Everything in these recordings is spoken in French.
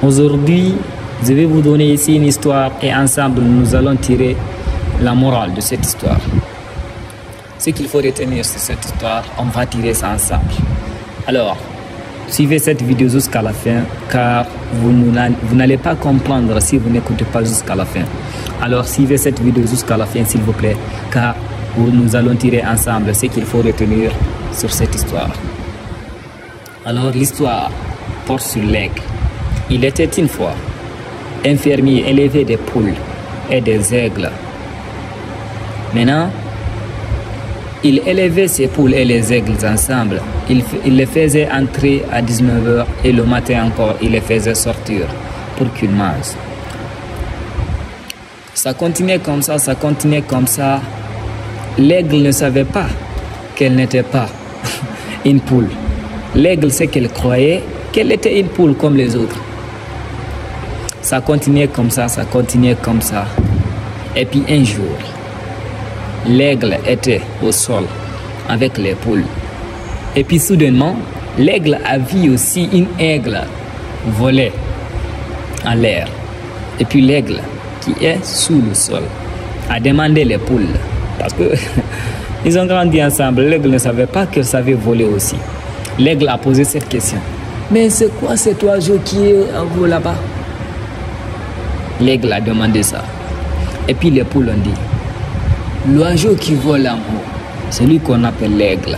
Aujourd'hui, je vais vous donner ici une histoire et ensemble, nous allons tirer la morale de cette histoire. Ce qu'il faut retenir sur cette histoire, on va tirer ça ensemble. Alors, suivez cette vidéo jusqu'à la fin, car vous n'allez pas comprendre si vous n'écoutez pas jusqu'à la fin. Alors, suivez cette vidéo jusqu'à la fin, s'il vous plaît, car nous allons tirer ensemble ce qu'il faut retenir sur cette histoire. Alors, l'histoire porte sur l'aigle. Il était une fois un fermier élevait des poules et des aigles. Maintenant, il élevait ces poules et les aigles ensemble. Il les faisait entrer à 19 h et le matin encore, il les faisait sortir pour qu'ils mangent. Ça continuait comme ça, ça continuait comme ça. L'aigle ne savait pas qu'elle n'était pas une poule. L'aigle, c'est qu'elle croyait qu'elle était une poule comme les autres. Ça continuait comme ça, ça continuait comme ça. Et puis un jour, l'aigle était au sol avec les poules. Et puis soudainement, l'aigle a vu aussi une aigle voler en l'air. Et puis l'aigle qui est sous le sol a demandé les poules. Parce que ils ont grandi ensemble. L'aigle ne savait pas qu'elle savait voler aussi. L'aigle a posé cette question. Mais c'est quoi cet oiseau qui est en vol là-bas? L'aigle a demandé ça. Et puis les poules ont dit, l'oiseau qui vole en haut, c'est lui qu'on appelle l'aigle.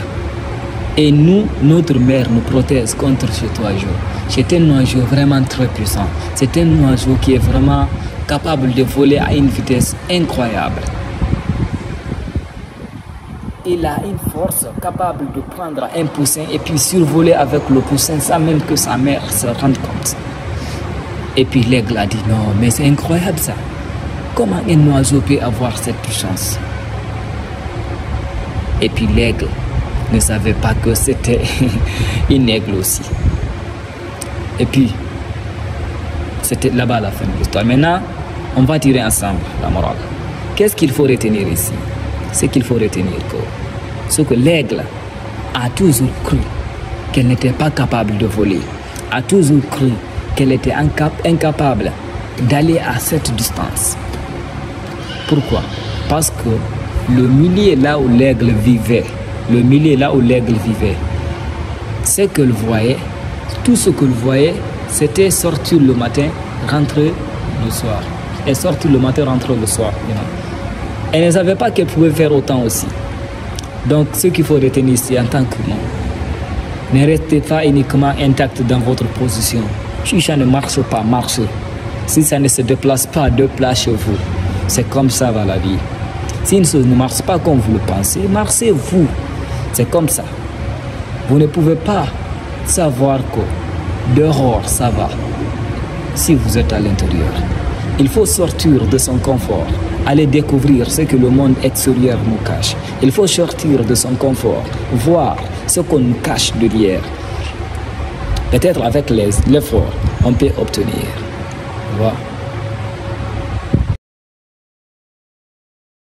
Et nous, notre mère nous protège contre cet oiseau. C'est un oiseau vraiment très puissant. C'est un oiseau qui est vraiment capable de voler à une vitesse incroyable. Il a une force capable de prendre un poussin et puis survoler avec le poussin sans même que sa mère se rende compte. Et puis l'aigle a dit, non, mais c'est incroyable ça. Comment un oiseau peut avoir cette puissance? Et puis l'aigle ne savait pas que c'était une aigle aussi. Et puis, c'était là-bas la fin de l'histoire. Maintenant, on va tirer ensemble la morale. Qu'est-ce qu'il faut retenir ici? Ce qu'il faut retenir, c'est que l'aigle a toujours cru qu'elle n'était pas capable de voler, a toujours cru qu'elle était incapable d'aller à cette distance. Pourquoi? Parce que le milieu là où l'aigle vivait, ce qu'elle voyait, tout ce qu'elle voyait, c'était sortir le matin, rentrer le soir. Et sortir le matin, rentrer le soir. Elle ne savait pas qu'elle pouvait faire autant aussi. Donc, ce qu'il faut retenir ici en tant qu'humain, ne restez pas uniquement intact dans votre position. Si ça ne marche pas, marchez. Si ça ne se déplace pas, déplacez vous. C'est comme ça va la vie. Si une chose ne marche pas comme vous le pensez, marchez-vous. C'est comme ça. Vous ne pouvez pas savoir que dehors ça va si vous êtes à l'intérieur. Il faut sortir de son confort, aller découvrir ce que le monde extérieur nous cache. Il faut sortir de son confort, voir ce qu'on nous cache derrière. Peut-être avec l'effort, on peut obtenir. Voilà.